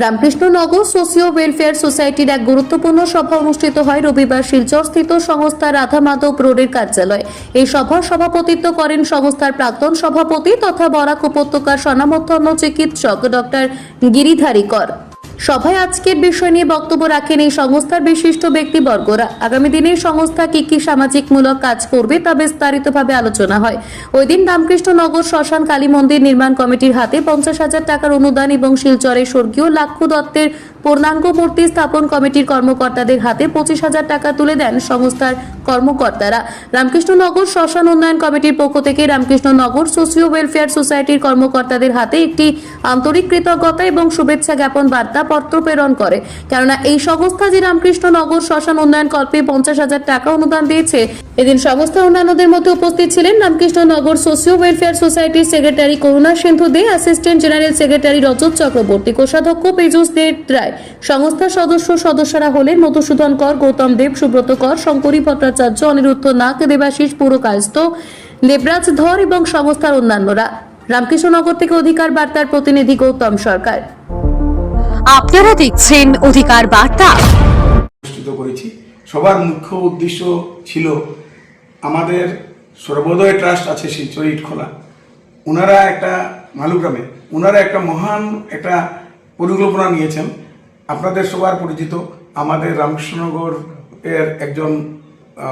Ramkrishnanagar socio welfare সোসাইটির এক গুরুত্বপূর্ণ সভা অনুষ্ঠিত হয় রবিবার শিলচরস্থিত সংস্থা রাধা মাধব রোডের কার্যালয়ে। এই সভার সভাপতিত্ব করেন সংস্থার প্রাক্তন সভাপতি তথা বরাক উপত্যকার স্বনামধন্য চিকিৎসক ডক্টর গিরিধারী কর। সভায় আজকের বিষয় নিয়ে বক্তব্য রাখেন এই সংস্থার বিশিষ্ট ব্যক্তিবর্গরা। আগামী দিনে সংস্থা কি সামাজিকমূলক কাজ করবে তা বিস্তারিতভাবে আলোচনা হয়। ওই দিন রামকৃষ্ণনগর শ্মশান কালী মন্দির নির্মাণ কমিটির হাতে 50,000 টাকার অনুদান এবং শিলচরে স্বর্গীয় লাক্ষু দত্তের পূর্ণাঙ্গ মূর্তি স্থাপন কমিটির কর্মকর্তাদের হাতে 25,000 টাকা তুলে দেন সংস্থার কর্মকর্তারা। রামকৃষ্ণনগর শ্মশান উন্নয়ন কমিটির পক্ষ থেকে রামকৃষ্ণনগর সোশিও ওয়েলফেয়ার সোসাইটির কর্মকর্তাদের হাতে একটি আন্তরিক কৃতজ্ঞতা এবং শুভেচ্ছা জ্ঞাপন বার্তা পত্র প্রেরণ করে। কেননা এই সংস্থা যে রামকৃষ্ণনগর শ্মশান উন্নয়ন কল্পে 50,000 টাকা অনুদান দিয়েছে। এদিন সংস্থার অন্যান্যদের মধ্যে উপস্থিত ছিলেন রামকৃষ্ণনগর সোশিও ওয়েলফেয়ার সোসাইটির সেক্রেটারি করুণা সিন্ধু দে, অ্যাসিস্ট্যান্ট জেনারেল সেক্রেটারি রজত চক্রবর্তী, কোষাধ্যক্ষ পীযূষ দে রায়। সংস্থার সদস্যরা হলেন মধুসূদন কর, গৌতম দেব, সুব্রত কর, শঙ্করী ভট্টাচার্য, অনিরুদ্ধ নাগ, দেবাশিস পুরকায়স্থ, দেবরাজ ধর এবং সংস্থার অন্যান্যরা। রামকৃষ্ণনগর থেকে অধিকার বার্তার প্রতিনিধি গৌতম সরকার। আপনারা দেখছেন অধিকার বার্তা। অনুষ্ঠিত করেছি। সবার মুখ্য উদ্দেশ্য ছিল আমাদের সর্বোদয় ট্রাস্ট আছে শিলচর ইটখোলা, ওনারা একটা মালুগ্রামে ওনারা একটা মহান একটা পরিকল্পনা নিয়েছেন। আপনাদের সবার পরিচিত আমাদের রামকৃষ্ণনগর এর একজন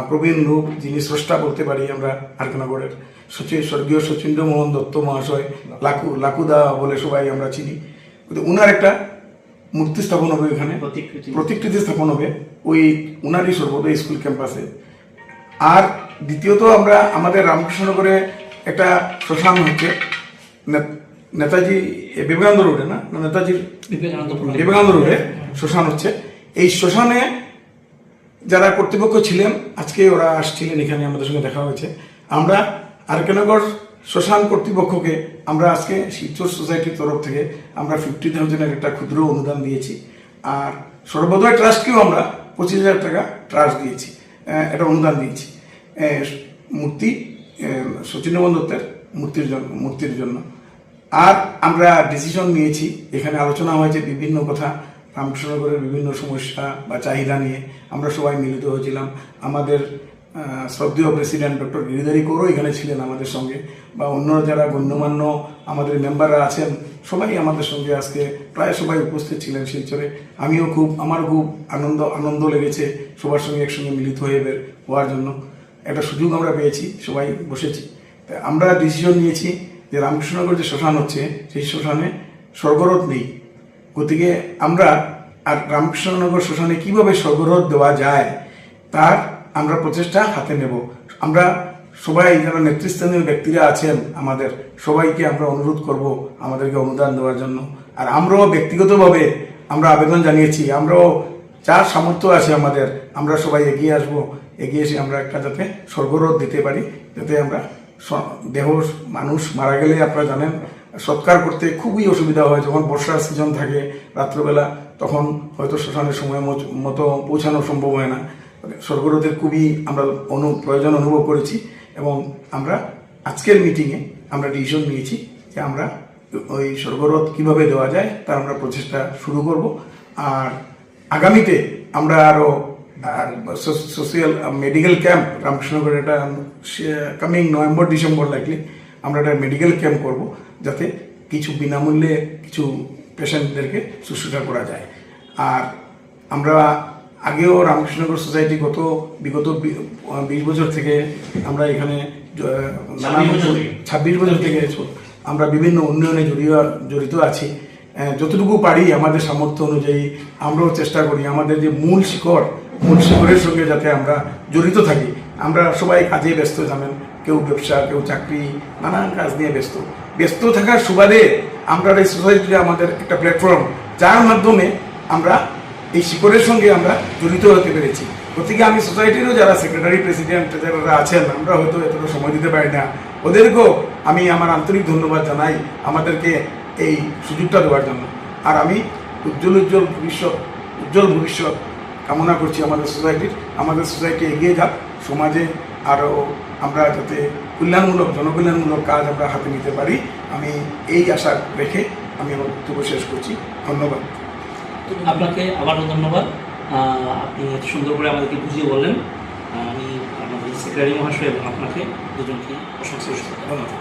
প্রবীণ লোক, যিনি স্রষ্টা বলতে পারি আমরা আরকানগরের স্বর্গীয় শচীন্দ্রমোহন দত্ত মহাশয়, লাকুদা বলে সবাই আমরা চিনি। ওনার একটা মূর্তি স্থাপন হবে, ওইখানে প্রতিকৃতি স্থাপন হবে ওই উনারই সর্বোদয় স্কুল ক্যাম্পাসে। আর দ্বিতীয়ত আমরা আমাদের রামকৃষ্ণনগরে একটা শ্মশান হচ্ছে নেতাজি বিবেকানন্দ রোডে, না নেতাজি বিবেকানন্দ রোডে শ্মশান হচ্ছে। এই শ্মশানে যারা কর্তৃপক্ষ ছিলেন আজকে ওরা আসছিলেন, এখানে আমাদের সঙ্গে দেখা হয়েছে। আমরা আরকানগর শ্মশান কর্তৃপক্ষকে আমরা আজকে শিলচর সোসাইটির তরফ থেকে আমরা 50,000 একটা ক্ষুদ্র অনুদান দিয়েছি। আর সর্বোদয় ট্রাস্টকেও আমরা 25,000 টাকা ট্রাস্ট দিয়েছি, একটা অনুদান দিয়েছি মূর্তি শচীন্দ্রমোহন দত্তের মূর্তির জন্য। আর আমরা ডিসিশন নিয়েছি, এখানে আলোচনা হয়েছে বিভিন্ন কথা, রামকৃষ্ণনগরের বিভিন্ন সমস্যা বা চাহিদা নিয়ে আমরা সবাই মিলিত হয়েছিলাম। আমাদের শ্রদ্ধেয় প্রেসিডেন্ট ডক্টর গিরিধারী করও এখানে ছিলেন আমাদের সঙ্গে, বা অন্য যারা গণ্যমান্য আমাদের মেম্বাররা আছেন সবাই আমাদের সঙ্গে আজকে প্রায় সবাই উপস্থিত ছিলেন শিলচরে। আমারও খুব আনন্দ লেগেছে সবার সঙ্গে একসঙ্গে মিলিত হয়ে হওয়ার জন্য একটা সুযোগ আমরা পেয়েছি, সবাই বসেছি। আমরা ডিসিশন নিয়েছি যে রামকৃষ্ণনগর যে শ্মশান হচ্ছে সেই শ্মশানে স্বর্গরথ নেই, গতিকে আমরা আর রামকৃষ্ণনগর শ্মশানে কিভাবে স্বর্গরথ দেওয়া যায় তার আমরা প্রচেষ্টা হাতে নেব। আমরা সবাই যারা নেতৃস্থানীয় ব্যক্তিরা আছেন আমাদের সবাইকে আমরা অনুরোধ করব আমাদেরকে অনুদান দেওয়ার জন্য। আর আমরাও ব্যক্তিগতভাবে আমরা আবেদন জানিয়েছি, আমরাও যার সামর্থ্য আছে আমাদের, আমরা সবাই এগিয়ে আসবো, এগিয়ে এসে আমরা একটা যাতে স্বর্গরথ দিতে পারি, যাতে আমরা মানুষ মারা গেলে আপনারা জানেন সৎকার করতে খুবই অসুবিধা হয়। যখন বর্ষার সিজন থাকে রাত্রবেলা, তখন হয়তো শ্মশানের সময় মতো পৌঁছানো সম্ভব হয় না। স্বর্গরথের খুবই আমরা প্রয়োজন অনুভব করেছি এবং আমরা আজকের মিটিংয়ে আমরা ডিসিশন নিয়েছি যে আমরা ওই স্বর্গরথ কিভাবে দেওয়া যায় তার আমরা প্রচেষ্টা শুরু করব। আর আগামীতে আমরা আরও সোশিয়াল মেডিকেল ক্যাম্প রামকৃষ্ণনগরের একটা কামিং নভেম্বর-ডিসেম্বর লাইকলি আমরা একটা মেডিকেল ক্যাম্প করব, যাতে কিছু বিনামূল্যে কিছু পেশেন্টদেরকে শুশ্রূষা করা যায়। আর আমরা আগেও রামকৃষ্ণনগর সোসাইটি বিগত 20 বছর থেকে আমরা এখানে 26 বছর থেকে আমরা বিভিন্ন উন্নয়নে জড়িত আছি। যতটুকু পারি আমাদের সামর্থ্য অনুযায়ী আমরাও চেষ্টা করি আমাদের যে মূল শিকড়ের সঙ্গে যাতে আমরা জড়িত থাকি। আমরা সবাই কাজে ব্যস্ত, জানেন, কেউ ব্যবসা, কেউ চাকরি, নানান কাজ নিয়ে ব্যস্ত থাকার সুবাদে আমরা এই সোসাইটিতে আমাদের একটা প্ল্যাটফর্ম, যার মাধ্যমে আমরা এই শিকড়ের সঙ্গে আমরা জড়িত হতে পেরেছি। গতিকে আমি সোসাইটিরও যারা সেক্রেটারি প্রেসিডেন্ট যারা আছেন, আমরা হয়তো এতটা সময় দিতে পারি না, ওদেরকেও আমি আমার আন্তরিক ধন্যবাদ জানাই আমাদেরকে এই সুযোগটা দেওয়ার জন্য। আর আমি উজ্জ্বল ভবিষ্যৎ কামনা করছি আমাদের সোসাইটি এগিয়ে যাক, সমাজে আরও আমরা যাতে জনকল্যাণমূলক কাজ আমরা হাতে নিতে পারি। আমি এই আশা রেখে আমি আমার বক্তব্য শেষ করছি। ধন্যবাদ। আপনাকে আবারও ধন্যবাদ। আপনি এত সুন্দর করে আমাদেরকে বুঝিয়ে বললেন। আমি আমাদের সেক্রেটারি মহাশয় এবং আপনাকে দুজনকে অসংখ্য ধন্যবাদ।